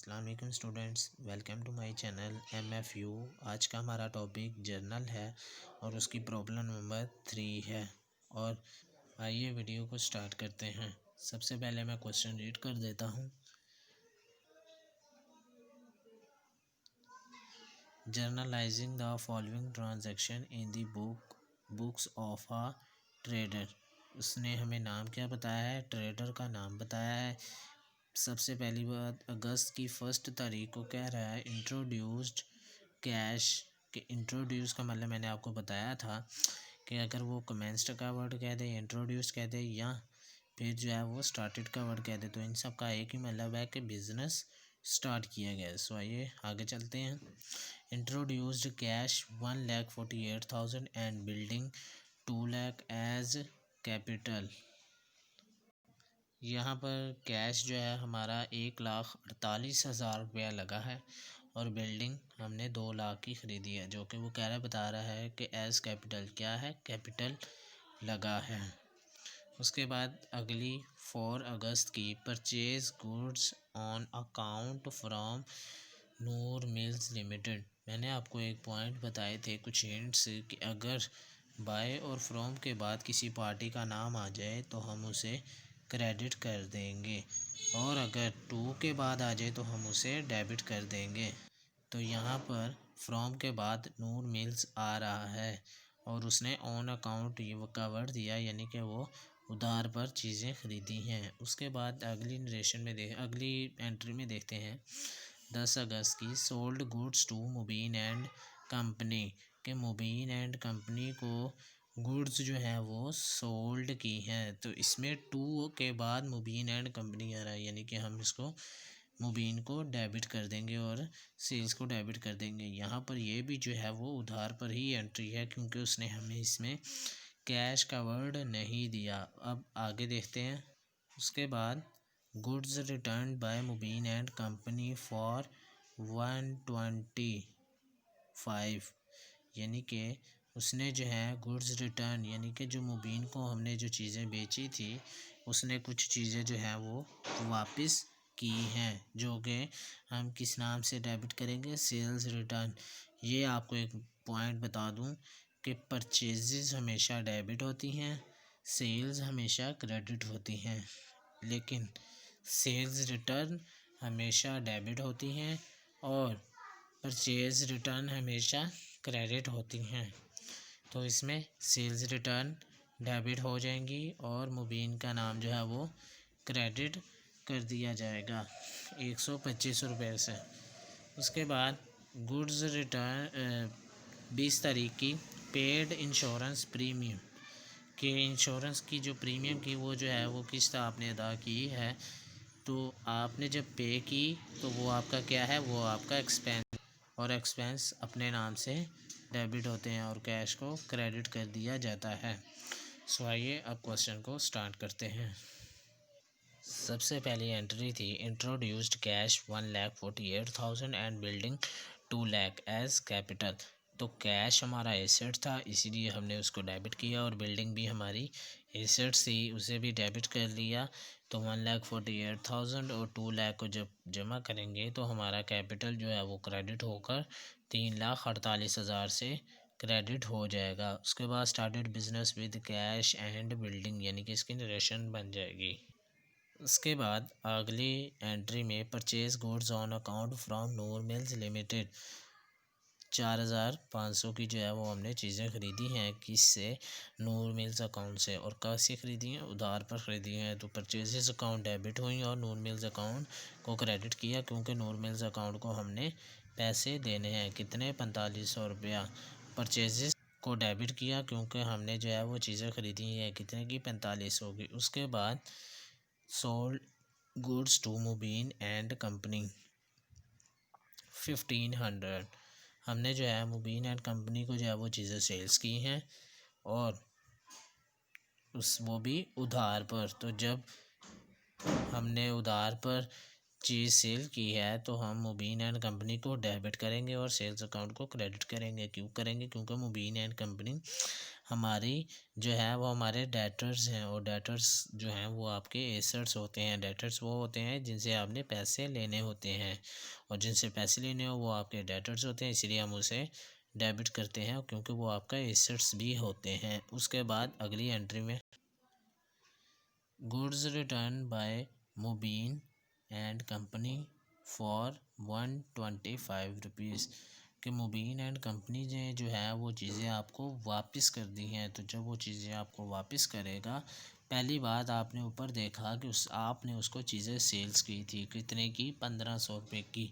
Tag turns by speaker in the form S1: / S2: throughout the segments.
S1: अस्सलाम वालेकुम students, welcome to my channel MFU। आज का हमारा टॉपिक जर्नल है और उसकी प्रॉब्लम नंबर 3 है। और आइए वीडियो को स्टार्ट करते हैं। सबसे पहले मैं क्वेश्चन रीड कर देता हूँ। Journalising the following transaction in the books of a trader. उसने हमें नाम क्या बताया है, ट्रेडर का नाम बताया है। सबसे पहली बात, अगस्त की 1 तारीख को कह रहा है इंट्रोड्यूस्ड कैश। के इंट्रोड्यूस का मतलब मैंने आपको बताया था कि अगर वो कमेंस्ड का वर्ड कह दे, इंट्रोड्यूस कह दे या फिर जो है वो स्टार्टेड का वर्ड कह दे, तो इन सब का एक ही मतलब है कि बिज़नेस स्टार्ट किया गया है। सो आइए आगे चलते हैं। Introduced cash 1,48,000 and building 2 lakh as capital. यहाँ पर कैश जो है हमारा 1,48,000 रुपया लगा है और बिल्डिंग हमने 2 लाख की ख़रीदी है, जो कि वो कह रहा बता रहा है कि एज कैपिटल क्या है, कैपिटल लगा है। उसके बाद अगली 4 अगस्त की purchase goods on account from Noor mills limited. मैंने आपको एक पॉइंट बताए थे, कुछ हिंट्स, कि अगर बाय और फ्रॉम के बाद किसी पार्टी का नाम आ जाए तो हम उसे क्रेडिट कर देंगे, और अगर टू के बाद आ जाए तो हम उसे डेबिट कर देंगे। तो यहाँ पर फ्रॉम के बाद नूर मिल्स आ रहा है और उसने ऑन अकाउंट ये का वर्ड दिया, यानी कि वो उधार पर चीज़ें ख़रीदी हैं। उसके बाद अगली नरेशन में अगली एंट्री में देखते हैं 10 अगस्त की, sold goods to Mubeen and company. के मुबीन एंड कंपनी को गुड्स जो है वो सोल्ड की हैं। तो इसमें टू के बाद मुबीन एंड कंपनी आ रहा है, यानी कि हम इसको मुबीन को डेबिट कर देंगे और सेल्स को डेबिट कर देंगे। यहाँ पर ये भी जो है वो उधार पर ही एंट्री है, क्योंकि उसने हमें इसमें कैश का वर्ड नहीं दिया। अब आगे देखते हैं। उसके बाद goods return by Mubeen and company for 125, यानी कि उसने जो है गुड्स रिटर्न, यानी कि जो मुबीन को हमने जो चीज़ें बेची थी उसने कुछ चीज़ें जो है वो वापस की हैं, जो कि हम किस नाम से डेबिट करेंगे, सेल्स रिटर्न। ये आपको एक पॉइंट बता दूं कि परचेजेस हमेशा डेबिट होती हैं, सेल्स हमेशा क्रेडिट होती हैं, लेकिन सेल्स रिटर्न हमेशा डेबिट होती हैं और परचेज रिटर्न हमेशा क्रेडिट होती हैं। तो इसमें सेल्स रिटर्न डेबिट हो जाएंगी और मुबीन का नाम जो है वो क्रेडिट कर दिया जाएगा 125 रुपये से। उसके बाद गुड्स रिटर्न 20 तारीख की, पेड इंश्योरेंस प्रीमियम। के इंश्योरेंस की जो प्रीमियम की वो जो है वो किस्त आपने अदा की है, तो आपने जब पे की तो वो आपका क्या है, वो आपका एक्सपेंस, और एक्सपेंस अपने नाम से डेबिट होते हैं और कैश को क्रेडिट कर दिया जाता है। सो आइए अब क्वेश्चन को स्टार्ट करते हैं। सबसे पहली एंट्री थी introduced cash 1,48,000 and building 2 lakh as capital. तो कैश हमारा एसेट था, इसीलिए हमने उसको डेबिट किया, और बिल्डिंग भी हमारी एसेट थी, उसे भी डेबिट कर लिया। तो 1,48,000 और 2 लाख को जब जमा करेंगे तो हमारा कैपिटल जो है वो क्रेडिट होकर 3,48,000 से क्रेडिट हो जाएगा। उसके बाद started business with cash and building, यानी कि इसकी नरेशन बन जाएगी। उसके बाद अगली एंट्री में purchase goods on account from Noor mills limited 4,500 की जो है वो हमने चीज़ें ख़रीदी हैं, किससे, नूर मिल्स अकाउंट से। और कैसे ख़रीदी हैं, उधार पर ख़रीदी हैं। तो परचेजेस अकाउंट डेबिट हुई और नूर मिल्स अकाउंट को क्रेडिट किया, क्योंकि नूर मिल्स अकाउंट को हमने पैसे देने हैं, कितने, 4500 रुपया। परचेजेस को डेबिट किया क्योंकि हमने जो है वो चीज़ें ख़रीदी हैं, कितने की, 4500 की। उसके बाद sold goods to Mubeen and company 1,500, हमने जो है मुबीन एंड कंपनी को जो है वो चीज़ें सेल्स की हैं, और वो भी उधार पर। तो जब हमने उधार पर चीज़ सेल की है तो हम मुबीन एंड कंपनी को डेबिट करेंगे और सेल्स अकाउंट को क्रेडिट करेंगे। क्यों करेंगे, क्योंकि मुबीन एंड कंपनी हमारी जो है वो हमारे डेटर्स हैं, और डेटर्स जो हैं वो आपके एसेट्स होते हैं। डेटर्स वो होते हैं जिनसे आपने पैसे लेने होते हैं, और जिनसे पैसे लेने हो वो आपके डेटर्स होते हैं, इसलिए हम उसे डेबिट करते हैं क्योंकि वो आपका एसेट्स भी होते हैं। उसके बाद अगली एंट्री में goods return by Mubeen and company for 125 rupees कि मुबीन एंड कंपनी ने जो है वो चीज़ें आपको वापस कर दी हैं। तो जब वो चीज़ें आपको वापस करेगा, पहली बात आपने ऊपर देखा कि आपने उसको चीज़ें सेल्स की थी कितने की, 1500 रुपये की,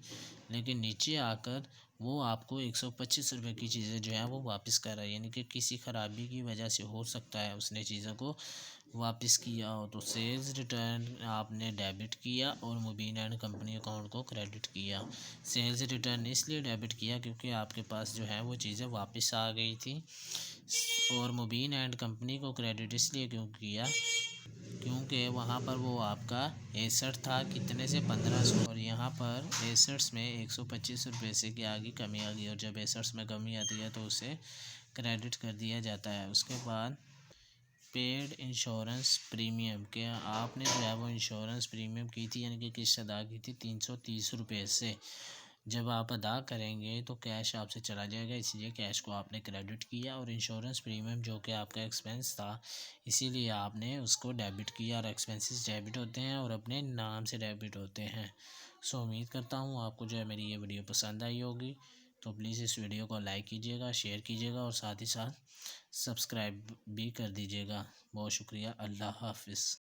S1: लेकिन नीचे आकर वो आपको 125 रुपये की चीज़ें जो है वो वापस कर रहा है, यानी कि किसी ख़राबी की वजह से हो सकता है उसने चीज़ों को वापस किया हो। तो सेल्स रिटर्न आपने डेबिट किया और मुबीन एंड कंपनी अकाउंट को क्रेडिट किया। सेल्स रिटर्न इसलिए डेबिट किया क्योंकि आपके पास जो है वो चीज़ें वापस आ गई थी, और मुबीन एंड कंपनी को क्रेडिट इसलिए क्यों किया क्योंकि वहाँ पर वो आपका एसेट था कितने से, 1500, और यहाँ पर एसेट्स में 125 रुपये से की आगे कमी आ गई, और जब एसेट्स में कमी आती है तो उसे क्रेडिट कर दिया जाता है। उसके बाद पेड इंश्योरेंस प्रीमियम, के आपने जो है वो इंश्योरेंस प्रीमियम की थी, यानी कि किस्त अदा की थी 330 रुपये से। जब आप अदा करेंगे तो कैश आपसे चला जाएगा, इसलिए कैश को आपने क्रेडिट किया, और इंश्योरेंस प्रीमियम जो कि आपका एक्सपेंस था इसीलिए आपने उसको डेबिट किया। और एक्सपेंसेस डेबिट होते हैं और अपने नाम से डेबिट होते हैं। सो उम्मीद करता हूँ आपको जो है मेरी ये वीडियो पसंद आई होगी। तो प्लीज़ इस वीडियो को लाइक कीजिएगा, शेयर कीजिएगा, और साथ ही साथ सब्सक्राइब भी कर दीजिएगा। बहुत शुक्रिया। अल्लाह हाफ़िज़।